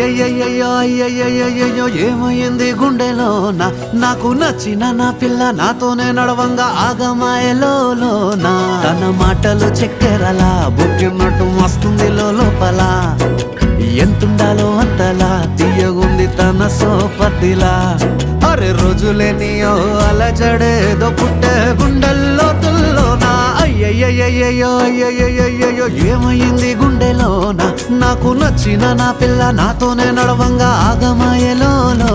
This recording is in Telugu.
అయ్యయ్యయ్యో అయ్యయ్యయ్యో ఏమైంది గుండెలోన నాకు నచ్చిన నా పిల్ల నాతోనే నడవంగా ఆగమాయలోన తన మాటలు చక్కెరలా బుక్కినట్టు వస్తుంది లోపల ఎంతుండాలో అంతలా తీయగుంది తన సోపతిలా అరే రోజులేనియో అలజడేదో పుట్టే గుండెల్లో తుల్లోనా అయ్యయ్యయ్యో అయ్యయ్యయ్యో ఏమైంది గుండెలోన నాకు నచ్చిన నా పిల్ల నాతోనే నడవంగా ఆగమాయలోనా